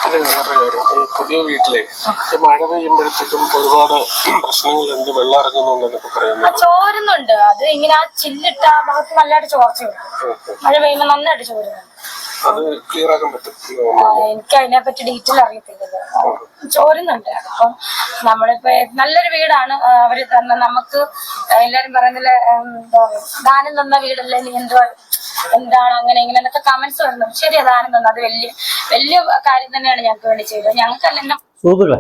അതെ, വേറെ കാര്യം, ഈ പുതിയ വീട്ടിലെ മഴ പെയ്യുമ്പോഴത്തേക്കും ഒരുപാട് പ്രശ്നങ്ങളുണ്ട്, വെള്ളം ഇറങ്ങുന്നുണ്ടെന്നൊക്കെ പറയുന്നത്. ചോരുന്നുണ്ട്. അത് ഇങ്ങനെ ആ ചില്ലിട്ട ആ ഭാഗത്ത് നല്ലതായിട്ട് ചോർച്ചയുണ്ട്. മഴ പെയ്യുമ്പോൾ നന്നായിട്ട് ചോരുന്നുണ്ട്. അത് ക്ലിയർ ആക്കാൻ പറ്റും. എനിക്ക് അതിനെ പറ്റി ഡീറ്റെയിൽ അറിയത്തില്ലല്ലോ. ചോരുന്നുണ്ട്. അപ്പം നമ്മളിപ്പോ നല്ലൊരു വീടാണ് അവര് തന്നെ നമുക്ക് എല്ലാരും പറയുന്നില്ല, എന്താ ദാനം തന്ന വീടല്ലേ, നീ എന്താണ് അങ്ങനെ ഇങ്ങനെ എന്നൊക്കെ കമന്റ്സ് വരുന്നു. ശരി, ദാനം തന്ന അത് വലിയ വലിയ കാര്യം തന്നെയാണ് ഞങ്ങൾക്ക് വേണ്ടി ചെയ്തത്. ഞങ്ങൾക്കല്ല സുഹൃത്തുക്കളെ,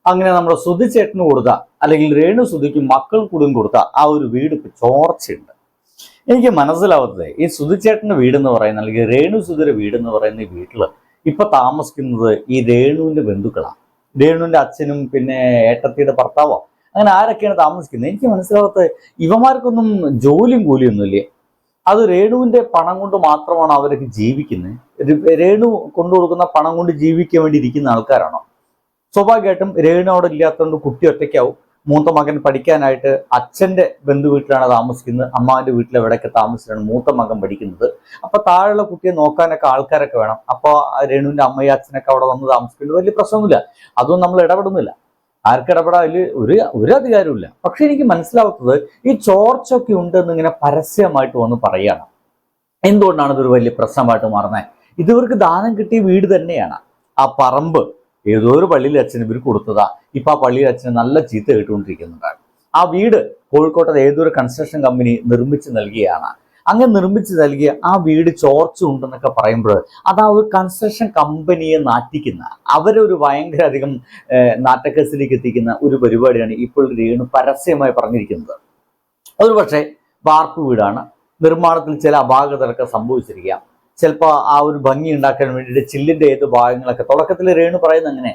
അങ്ങനെ നമ്മുടെ സുധി ചേട്ടന് കൊടുത്ത അല്ലെങ്കിൽ രേണു സുധിക്ക് മക്കൾ കൂടും കൊടുത്ത ആ ഒരു വീട് ഇപ്പൊ ചോർച്ചയുണ്ട്. എനിക്ക് മനസ്സിലാവുന്നത് ഈ സുധിച്ചേട്ടന്റെ വീടെന്ന് പറയുന്ന അല്ലെങ്കിൽ രേണു സുധിയുടെ വീടെന്ന് പറയുന്ന ഈ വീട്ടില് ഇപ്പൊ താമസിക്കുന്നത് ഈ രേണുവിന്റെ ബന്ധുക്കളാണ്. രേണുവിന്റെ അച്ഛനും പിന്നെ ഏട്ടത്തിയുടെ ഭർത്താവോ അങ്ങനെ ആരൊക്കെയാണ് താമസിക്കുന്നത്. എനിക്ക് മനസ്സിലാവാത്തത് ഇവന്മാർക്കൊന്നും ജോലിയും കൂലിയൊന്നുമില്ലേ. അത് രേണുവിന്റെ പണം കൊണ്ട് മാത്രമാണ് അവരൊക്കെ ജീവിക്കുന്നത്. രേണു കൊണ്ടു കൊടുക്കുന്ന പണം കൊണ്ട് ജീവിക്കാൻ വേണ്ടി ഇരിക്കുന്ന ആൾക്കാരാണോ? സ്വാഭാവികമായിട്ടും രേണു അവിടെ ഇല്ലാത്തതുകൊണ്ട് കുട്ടി ഒറ്റയ്ക്കാവും. മൂത്ത മകൻ പഠിക്കാനായിട്ട് അച്ഛന്റെ ബന്ധു വീട്ടിലാണ് താമസിക്കുന്നത്. അമ്മാവിന്റെ വീട്ടിൽ എവിടെയൊക്കെ താമസിച്ചാണ് മൂത്ത മകൻ പഠിക്കുന്നത്. അപ്പൊ താഴെയുള്ള കുട്ടിയെ നോക്കാനൊക്കെ ആൾക്കാരൊക്കെ വേണം. അപ്പൊ രേണുവിന്റെ അമ്മയും അച്ഛനൊക്കെ അവിടെ വന്ന് താമസിക്കുന്നത് വലിയ പ്രശ്നമൊന്നുമില്ല. അതൊന്നും നമ്മൾ ഇടപെടുന്നില്ല. ആർക്ക് ഇടപെടാൻ അതിൽ ഒരു അധികാരമില്ല. പക്ഷെ എനിക്ക് മനസ്സിലാവുന്നത് ഈ ചോർച്ചയൊക്കെ ഉണ്ടെന്ന് ഇങ്ങനെ പരസ്യമായിട്ട് വന്ന് പറയുകയാണ്. എന്തുകൊണ്ടാണ് ഇതൊരു വലിയ പ്രശ്നമായിട്ട് മാറുന്നത്? ഇതിവർക്ക് ദാനം കിട്ടിയ വീട് തന്നെയാണ്. ആ പറമ്പ് ഏതോ ഒരു പള്ളിയിൽ അച്ഛന് ഇവർ കൊടുത്തതാ. ഇപ്പൊ ആ പള്ളിയിൽ അച്ഛന് നല്ല ചീത്ത കേട്ടുകൊണ്ടിരിക്കുന്നുണ്ടാണ്. ആ വീട് കോഴിക്കോട്ടെ ഏതൊരു കൺസ്ട്രക്ഷൻ കമ്പനി നിർമ്മിച്ച് നൽകിയാണ്. അങ്ങനെ നിർമ്മിച്ച് നൽകിയ ആ വീട് ചോർച്ച ഉണ്ടെന്നൊക്കെ പറയുമ്പോൾ അത് ആ ഒരു കൺസ്ട്രക്ഷൻ കമ്പനിയെ നാറ്റിക്കുന്ന, അവരൊരു ഭയങ്കര അധികം നാറ്റക്കേസിലേക്ക് എത്തിക്കുന്ന ഒരു പരിപാടിയാണ് ഇപ്പോൾ രേണു പരസ്യമായി പറഞ്ഞിരിക്കുന്നത്. ഒരു പക്ഷേ വാർപ്പ് വീടാണ്, നിർമ്മാണത്തിൽ ചില അപാകതകളൊക്കെ സംഭവിച്ചിരിക്കാം. ചിലപ്പോൾ ആ ഒരു ഭംഗി ഉണ്ടാക്കാൻ വേണ്ടിയിട്ട് ചില്ലിന്റെ ഏത് ഭാഗങ്ങളൊക്കെ തുടക്കത്തിൽ രേണു പറയുന്നത് അങ്ങനെ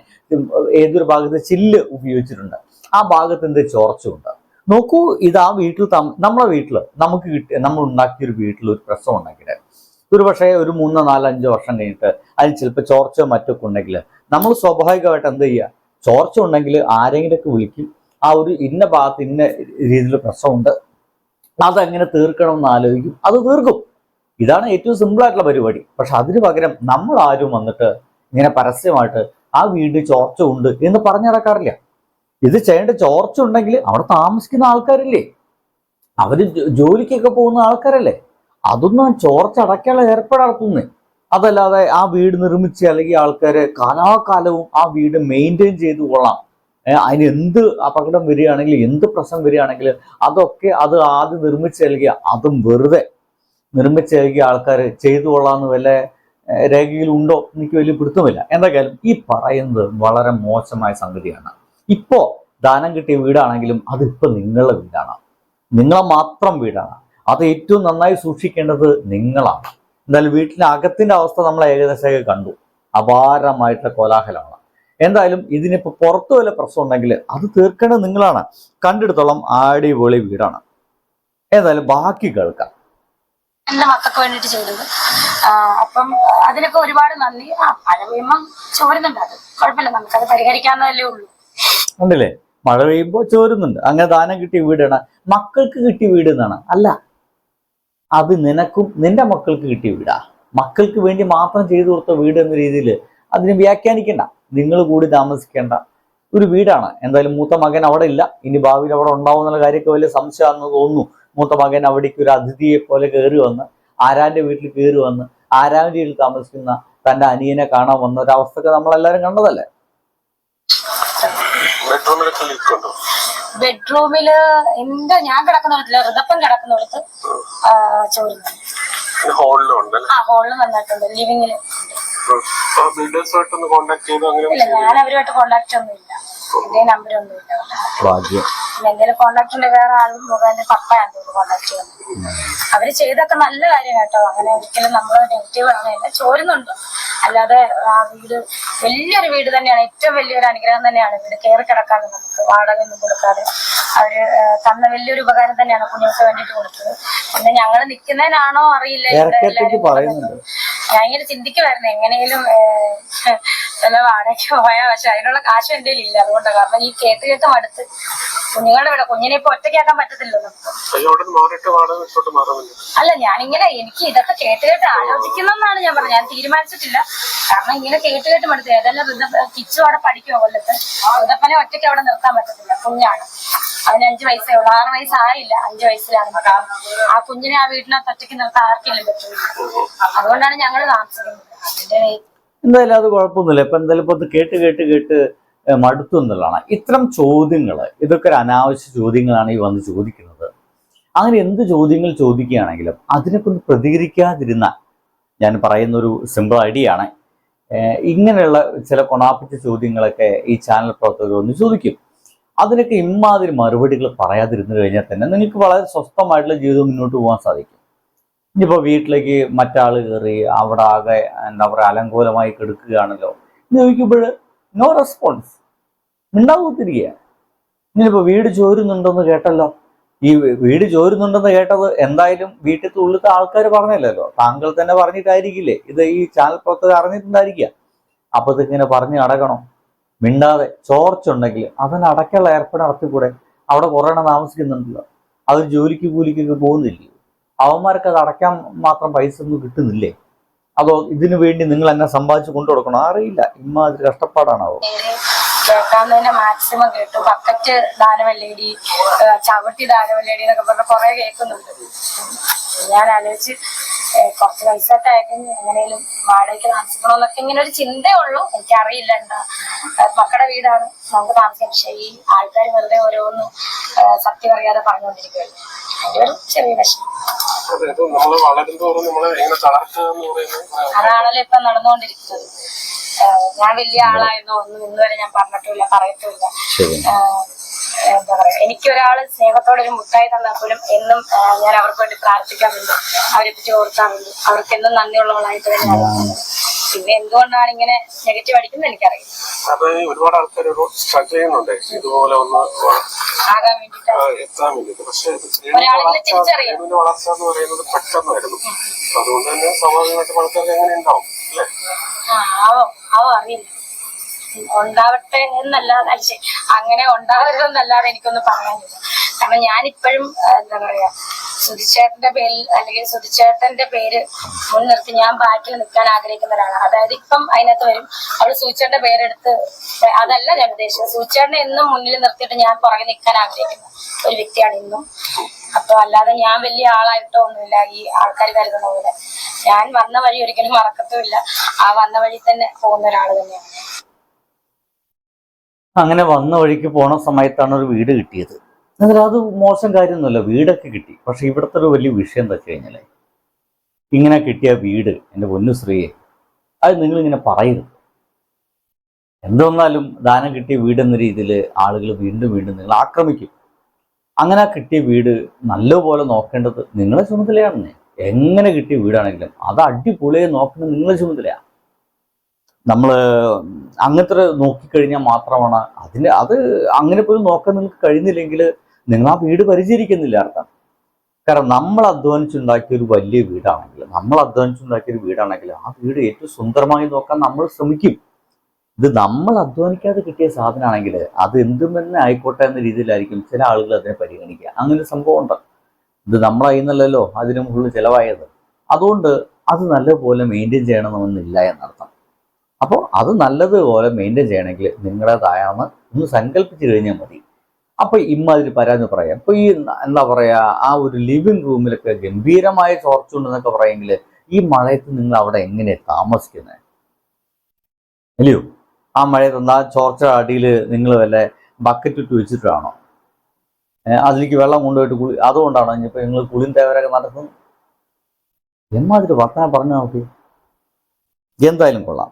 ഏതൊരു ഭാഗത്ത് ചില്ല് ഉപയോഗിച്ചിട്ടുണ്ട്, ആ ഭാഗത്ത് എന്ത് ചോർച്ചയുണ്ട്. നോക്കൂ, ഇത് ആ വീട്ടിൽ നമ്മളെ വീട്ടിൽ നമുക്ക് നമ്മൾ ഉണ്ടാക്കിയൊരു വീട്ടിൽ ഒരു പ്രശ്നം ഉണ്ടെങ്കിൽ ഒരു പക്ഷേ ഒരു 3, 4, 5 വർഷം കഴിഞ്ഞിട്ട് അതിൽ ചിലപ്പോൾ ചോർച്ചയോ മറ്റൊക്കെ ഉണ്ടെങ്കിൽ നമ്മൾ സ്വാഭാവികമായിട്ട് എന്ത് ചെയ്യുക? ചോർച്ച ഉണ്ടെങ്കിൽ ആരെങ്കിലുമൊക്കെ വിളിക്കും. ആ ഒരു ഇന്ന ഭാഗത്ത് ഇന്ന രീതിയിൽ പ്രശ്നമുണ്ട്, അതെങ്ങനെ തീർക്കണം എന്ന് ആലോചിക്കും, അത് തീർക്കും. ഇതാണ് ഏറ്റവും സിമ്പിൾ ആയിട്ടുള്ള പരിപാടി. പക്ഷെ അതിന് പകരം നമ്മൾ ആരും വന്നിട്ട് ഇങ്ങനെ പരസ്യമായിട്ട് ആ വീട് ചോർച്ച ഉണ്ട് എന്ന് പറഞ്ഞു നടക്കാറില്ല. ഇത് ചെയ്യേണ്ട ചോർച്ച ഉണ്ടെങ്കിൽ അവിടെ താമസിക്കുന്ന ആൾക്കാരില്ലേ, അവര് ജോലിക്കൊക്കെ പോകുന്ന ആൾക്കാരല്ലേ, അതൊന്നും ചോർച്ച അടയ്ക്കാനുള്ള ഏർപ്പാട് നടത്തുന്നേ. അതല്ലാതെ ആ വീട് നിർമ്മിച്ച് അല്ലെങ്കിൽ ആൾക്കാര് കാലാകാലവും ആ വീട് മെയിൻറ്റെയിൻ ചെയ്ത് കൊള്ളാം. അതിന് എന്ത് അപകടം വരികയാണെങ്കിൽ എന്ത് പ്രശ്നം വരികയാണെങ്കിൽ അതൊക്കെ അത് ആദ്യം നിർമ്മിച്ച് നൽകിയ അതും വെറുതെ നിർമ്മിച്ച് നൽകിയ ആൾക്കാർ ചെയ്തു കൊള്ളാമെന്ന് വല്ല രേഖയിലുണ്ടോ എനിക്ക് വലിയ പിടുത്തമില്ല. എന്തായാലും ഈ പറയുന്നത് വളരെ മോശമായ സംഗതിയാണ്. ഇപ്പോ ദാനം കിട്ടിയ വീടാണെങ്കിലും അതിപ്പോ നിങ്ങളുടെ വീടാണ്, നിങ്ങളെ മാത്രം വീടാണ്. അത് ഏറ്റവും നന്നായി സൂക്ഷിക്കേണ്ടത് നിങ്ങളാണ്. എന്തായാലും വീട്ടിലെ അകത്തിന്റെ അവസ്ഥ നമ്മൾ ഏകദേശമൊക്കെ കണ്ടു. അപാരമായിട്ടുള്ള കോലാഹലമാണ്. എന്തായാലും ഇതിനിപ്പോ പുറത്തു വല്ല പ്രശ്നം ഉണ്ടെങ്കിൽ അത് തീർക്കേണ്ടത് നിങ്ങളാണ്. കണ്ടെടുത്തോളം അടിപൊളി വീടാണ്. ഏതായാലും ബാക്കി കേൾക്കാം. എന്റെ മക്കൾക്ക് വേണ്ടിട്ട് ചെയ്തത്. അപ്പം അതിനൊക്കെ ഒരുപാട് നന്ദി. മഴ പെയ്യുമ്പം ചോരുന്നുണ്ട്, അത് കുഴപ്പമില്ല, നമുക്കത് പരിഹരിക്കാവുന്നതല്ലേ ഉള്ളൂ. ഉണ്ടല്ലേ, മഴ പെയ്യുമ്പോൾ ചോരുന്നുണ്ട്. അങ്ങനെ ദാനം കിട്ടിയ വീടാണ്, മക്കൾക്ക് കിട്ടിയ വീട് എന്നാണ്. അല്ല, അത് നിനക്കും നിന്റെ മക്കൾക്ക് കിട്ടിയ വീടാ. മക്കൾക്ക് വേണ്ടി മാത്രം ചെയ്തു കൊടുത്ത വീട് എന്ന രീതിയിൽ അതിന് വ്യാഖ്യാനിക്കണ്ട. നിങ്ങൾ കൂടി താമസിക്കേണ്ട ഒരു വീടാണ്. എന്തായാലും മൂത്ത മകൻ അവിടെ ഇല്ല, ഇനി ഭാവിയിൽ അവിടെ ഉണ്ടാവും എന്നുള്ള കാര്യമൊക്കെ വലിയ സംശയമാണെന്ന് തോന്നുന്നു. മൂത്ത മകൻ അവിടേക്ക് ഒരു അതിഥിയെ പോലെ കയറി വന്ന് ആരാന്റെ വീട്ടിൽ കയറി വന്ന് ആരാന്റെ വീട്ടിൽ താമസിക്കുന്ന തന്റെ അനിയനെ കാണാൻ വന്ന ഒരവസ്ഥയൊക്കെ നമ്മളെല്ലാരും കണ്ടതല്ലേ. ബെഡ്റൂമില് ഞാൻ കിടക്കുന്നിടത്തില്ല, ഋതപ്പം കിടക്കുന്നിടത്ത് ചോരുന്നുണ്ട്. ഹോളില് നന്നായിട്ടുണ്ട്. ലിവിങ്ങില് ഇല്ല, ഞാൻ അവരുമായിട്ട് കോണ്ടാക്ട് ഒന്നും ഇല്ല. എന്റെ നമ്പരൊന്നും ഇല്ല. എന്തെങ്കിലും കോണ്ടാക്ട് ഉണ്ടെങ്കിൽ വേറെ ആളും എന്റെ പപ്പയാണ് തോന്നുന്നു കോണ്ടാക്ട് ചെയ്യുന്നത്. അവര് ചെയ്തൊക്കെ നല്ല കാര്യം കേട്ടോ. അങ്ങനെ ഒരിക്കലും നമ്മൾ നെഗറ്റീവ് ആണ്. ചോരുന്നുണ്ട്, അല്ലാതെ ആ വീട് വലിയൊരു വീട് തന്നെയാണ്. ഏറ്റവും വലിയൊരു അനുഗ്രഹം തന്നെയാണ് വീട്. കയറി കിടക്കാതെ നമുക്ക് വാടക ഒന്നും കൊടുക്കാതെ അവര് തന്ന വലിയൊരു ഉപകാരം തന്നെയാണ് കുഞ്ഞുങ്ങൾക്ക് വേണ്ടിയിട്ട് കൊടുത്തത്. പിന്നെ ഞങ്ങൾ നിൽക്കുന്നതിനാണോ അറിയില്ല, ഞാൻ ഇങ്ങനെ ചിന്തിക്കുമായിരുന്നു എങ്ങനെയും വല്ല വാടകയ്ക്ക് പോയാൽ. പക്ഷെ അതിനുള്ള കാശ് എൻ്റെ ഇല്ല. അതുകൊണ്ടാണ്, കാരണം ഈ കേട്ട് മടുത്ത് കുഞ്ഞുങ്ങളുടെ വീട്. കുഞ്ഞിനെ ഇപ്പൊ ഒറ്റയ്ക്കാക്കാൻ പറ്റത്തില്ലല്ലോ നമുക്ക്. അല്ല, ഞാനിങ്ങനെ എനിക്ക് ഇതൊക്കെ കേട്ട് ആലോചിക്കുന്നെന്നാണ് ഞാൻ പറഞ്ഞത്. ഞാൻ തീരുമാനിച്ചിട്ടില്ല. കാരണം ഇങ്ങനെ കേട്ട് മടുത്തു. ഏതെല്ലാം കിച്ചു അവിടെ പഠിക്കുമോ കൊല്ലത്ത്. ഋതപ്പനെ ഒറ്റയ്ക്ക് അവിടെ നിർത്താൻ പറ്റത്തില്ല. കുഞ്ഞാണ്, അവന് 5 വയസ്സേ ഉള്ളൂ. 6 വയസ്സായില്ല, 5 വയസ്സിലാണ്. ആ കുഞ്ഞിനെ ആ വീട്ടിനകത്ത് ഒറ്റയ്ക്ക് നിർത്താൻ ആർക്കില്ല പറ്റില്ല. അതുകൊണ്ടാണ് ഞങ്ങൾ താമസിക്കുന്നത്. അതിന്റെ എന്തായാലും അത് കുഴപ്പമൊന്നുമില്ല. ഇപ്പൊ എന്തായാലും ഇപ്പൊ കേട്ട് മടുത്തു എന്നുള്ളതാണ്. ഇത്തരം ചോദ്യങ്ങൾ, ഇതൊക്കെ ഒരു അനാവശ്യ ചോദ്യങ്ങളാണ് ഈ വന്ന് ചോദിക്കുന്നത്. അങ്ങനെ എന്ത് ചോദ്യങ്ങൾ ചോദിക്കുകയാണെങ്കിലും അതിനൊക്കെ ഒന്ന് പ്രതികരിക്കാതിരുന്ന, ഞാൻ പറയുന്ന ഒരു സിമ്പിൾ ഐഡിയ ആണ്. ഇങ്ങനെയുള്ള ചില കൊണാപ്പിച്ച ചോദ്യങ്ങളൊക്കെ ഈ ചാനൽ പ്രവർത്തകർ ഒന്ന് ചോദിക്കും. അതിനൊക്കെ ഇമ്മാതിരി മറുപടികൾ പറയാതിരുന്നു കഴിഞ്ഞാൽ തന്നെ നിങ്ങൾക്ക് വളരെ സ്വസ്ഥമായിട്ടുള്ള ജീവിതം മുന്നോട്ട് പോകാൻ സാധിക്കും. ഇനിയിപ്പോൾ വീട്ടിലേക്ക് മറ്റാൾ കയറി അവിടെ ആകെ എന്താ പറയുക അലങ്കോലമായി കെടുക്കുകയാണല്ലോ എന്ന് ചോദിക്കുമ്പോൾ നോ റെസ്പോൺസ്, മിണ്ടാകൂത്തിരിക്കുക. ഇനിയിപ്പോൾ വീട് ചോരുന്നുണ്ടെന്ന് കേട്ടല്ലോ. ഈ വീട് ചോരുന്നുണ്ടെന്ന് കേട്ടത് എന്തായാലും വീട്ടിലത്തെ ഉള്ളിലത്തെ ആൾക്കാർ പറഞ്ഞില്ലല്ലോ, താങ്കൾ തന്നെ പറഞ്ഞിട്ടായിരിക്കില്ലേ ഇത്. ഈ ചാനൽ പ്രവർത്തകർ അറിഞ്ഞിട്ടുണ്ടായിരിക്കുക. അപ്പോൾ ഇതിങ്ങനെ പറഞ്ഞ് അടക്കണം. മിണ്ടാതെ ചോർച്ചുണ്ടെങ്കിൽ അതിന് അടയ്ക്കുള്ള ഏർപ്പാട് നടത്തിക്കൂടെ? അവിടെ കുറേ എണ്ണം താമസിക്കുന്നുണ്ടല്ലോ, അവർ കൂലിക്കൊക്കെ പോകുന്നില്ലേ? അവന്മാർക്ക് അത് അടയ്ക്കാൻ മാത്രം പൈസ ഒന്നും കിട്ടുന്നില്ലേ? അതോ ഇതിനു വേണ്ടി നിങ്ങൾ എന്നെ സമ്പാദിച്ചു കൊണ്ടു കൊടുക്കണോ? അറിയില്ല. ഇമ്മാതിരി കഷ്ടപ്പാടാണാവോ. കേൾക്കാവുന്നതിന്റെ മാക്സിമം കേട്ടു. ബക്കറ്റ് ദാനവല്ലേടി, ചവിട്ടി ദാനവല്ലേടി എന്നൊക്കെ പറഞ്ഞ കുറെ കേൾക്കുന്നുണ്ട്. ഞാൻ ആലോചിച്ച് കുറച്ച് പൈസ ആയിരുന്നു എങ്ങനെയും വാടകയ്ക്ക് താമസിക്കണമെന്നൊക്കെ ഇങ്ങനെ ഒരു ചിന്തയുള്ളൂ. എനിക്കറിയില്ല എന്താ. മക്കളുടെ വീടാണ്, നമുക്ക് താമസിക്കാം. പക്ഷെ ഈ ആൾക്കാർ വെറുതെ ഓരോന്നും സത്യം അറിയാതെ പറഞ്ഞുകൊണ്ടിരിക്കുകയാണ്. അതിന്റെ ഒരു ചെറിയ വിഷമം. അതാണല്ലോ ഇപ്പൊ നടന്നുകൊണ്ടിരിക്കുന്നത്. ഞാൻ വലിയ ആളായതോ ഒന്നും ഇന്നുവരെ ഞാൻ പറഞ്ഞിട്ടില്ല, പറയത്തുമില്ല. എന്താ പറയാ, എനിക്കൊരാള് സ്നേഹത്തോടെ ഒരു മുട്ടായി തന്നാൽ പോലും എന്നും ഞാൻ അവർക്ക് വേണ്ടി പ്രാർത്ഥിക്കാറുണ്ട്, അവരെ പറ്റി ഓർക്കാറുണ്ട്. അവർക്ക് എന്നും നന്ദിയുള്ളവളായിട്ട് തന്നെയാണ്. പിന്നെ എന്തുകൊണ്ടാണ് ഇങ്ങനെ നെഗറ്റീവ് അടിക്കുന്നത് എനിക്കറിയില്ല. ഒരുപാട് ആൾക്കാർ സ്ട്രഗിൾ ചെയ്യുന്നുണ്ട് ഇതുപോലെ ഒന്ന് ആകാൻ വേണ്ടിട്ട്. ഒരാളെ തിരിച്ചറിയാം. വളർച്ച എന്ന് പറയുന്നത് പെട്ടെന്നായിരുന്നു. അതുകൊണ്ട് തന്നെ സ്വാഭാവികമായിട്ടും ആൾക്കാർക്ക് എങ്ങനെ ഉണ്ടാവും അല്ലേ? അവ അറിയില്ല. ഉണ്ടാവട്ടെ എന്നല്ലാതെ, അങ്ങനെ ഉണ്ടാവരുതെന്നല്ലാതെ എനിക്കൊന്നും പറയാനില്ല. കാരണം ഞാനിപ്പോഴും എന്താ പറയാ, സുധിച്ചേട്ടന്റെ പേരിൽ അല്ലെങ്കിൽ സുധിച്ചേട്ടന്റെ പേര് മുൻനിർത്തി ഞാൻ ബാക്കിൽ നിൽക്കാൻ ആഗ്രഹിക്കുന്ന ഒരാളാണ്. അതായത് ഇപ്പം അതിനകത്ത് വരും അവള് സൂചിച്ചേട്ടന്റെ പേരെടുത്ത്, അതല്ല ഞാൻ ഉദ്ദേശിച്ചത്. സൂചിച്ചേട്ടനെ എന്നും മുന്നിൽ നിർത്തിയിട്ട് ഞാൻ പുറകെ നിൽക്കാൻ ആഗ്രഹിക്കുന്ന ഒരു വ്യക്തിയാണ് ഇന്നും. അപ്പൊ അല്ലാതെ ഞാൻ വലിയ ആളായിട്ടോ ഒന്നുമില്ല ഈ ആൾക്കാർ കരുതുന്ന പോലെ. ഞാൻ വന്ന വഴി ഒരിക്കലും മറക്കത്തുമില്ല. ആ വന്ന വഴി തന്നെ പോകുന്ന ഒരാൾ തന്നെയാണ്. അങ്ങനെ വന്ന വഴിക്ക് പോണ സമയത്താണ് ഒരു വീട് കിട്ടിയത്. എന്നാൽ അത് മോശം കാര്യമൊന്നുമല്ല, വീടൊക്കെ കിട്ടി. പക്ഷെ ഇവിടുത്തെ ഒരു വലിയ വിഷയം എന്താ വെച്ച് കഴിഞ്ഞാൽ, ഇങ്ങനെ കിട്ടിയ വീട്, എൻ്റെ പൊന്നു ശ്രീയെ, അത് നിങ്ങളിങ്ങനെ പറയരുത്. എന്തൊന്നാലും ദാനം കിട്ടിയ വീടെന്ന രീതിയിൽ ആളുകൾ വീണ്ടും നിങ്ങൾ ആക്രമിക്കും. അങ്ങനെ കിട്ടിയ വീട് നല്ലപോലെ നോക്കേണ്ടത് നിങ്ങളെ ചുമതലയാണ്. എങ്ങനെ കിട്ടിയ വീടാണെങ്കിലും അത് അടിപൊളിയെ നോക്കുന്നത് നിങ്ങളെ ചുമതലയാണ്. നമ്മൾ അങ്ങനത്തെ നോക്കിക്കഴിഞ്ഞാൽ മാത്രമാണ് അത് അങ്ങനെ പോലും നോക്കാൻ നിങ്ങൾക്ക് കഴിയുന്നില്ലെങ്കിൽ നിങ്ങൾ ആ വീട് പരിചരിക്കുന്നില്ല അർത്ഥം. കാരണം നമ്മൾ അധ്വാനിച്ചുണ്ടാക്കിയ ഒരു വലിയ വീടാണെങ്കിൽ, ആ വീട് ഏറ്റവും സുന്ദരമായി നോക്കാൻ നമ്മൾ ശ്രമിക്കും. ഇത് നമ്മൾ അധ്വാനിക്കാതെ കിട്ടിയ സാധനമാണെങ്കിൽ അത് എന്തും തന്നെ ആയിക്കോട്ടെ എന്ന രീതിയിലായിരിക്കും ചില ആളുകൾ അതിനെ പരിഗണിക്കുക. അങ്ങനെ സംഭവം ഉണ്ട്. ഇത് നമ്മളായിരുന്നല്ലോ അതിന് മുകളിൽ ചിലവായത്. അതുകൊണ്ട് അത് നല്ലപോലെ മെയിൻറ്റെയിൻ ചെയ്യണമെന്നില്ല എന്നർത്ഥം. അപ്പോൾ അത് നല്ലതുപോലെ മെയിൻറ്റെയിൻ ചെയ്യണമെങ്കിൽ നിങ്ങളുടേതായെന്ന് ഒന്ന് സങ്കല്പിച്ച് കഴിഞ്ഞാൽ മതി. അപ്പോൾ ഇമ്മാതിരി പരാതി പറയാം. ഇപ്പോൾ ഈ എന്താ പറയുക, ആ ഒരു ലിവിങ് റൂമിലൊക്കെ ഗംഭീരമായ ചോർച്ചുണ്ടെന്നൊക്കെ പറയുമെങ്കിൽ ഈ മഴയത്ത് നിങ്ങൾ അവിടെ എങ്ങനെ താമസിക്കുന്നത്? അല്ലയോ? ആ മഴയത്ത് എന്താ ചോർച്ച അടിയിൽ നിങ്ങൾ വല്ല ബക്കറ്റ് ഇട്ട് വെച്ചിട്ടാണോ? അതിലേക്ക് വെള്ളം കൊണ്ടുപോയിട്ട് അതുകൊണ്ടാണോ ഇനിയിപ്പോൾ നിങ്ങൾ കുളിയും തേവരൊക്കെ നടക്കുന്നത്? എമ്മാതിരി വർത്തമാനം പറഞ്ഞു നോക്കി. എന്തായാലും കൊള്ളാം.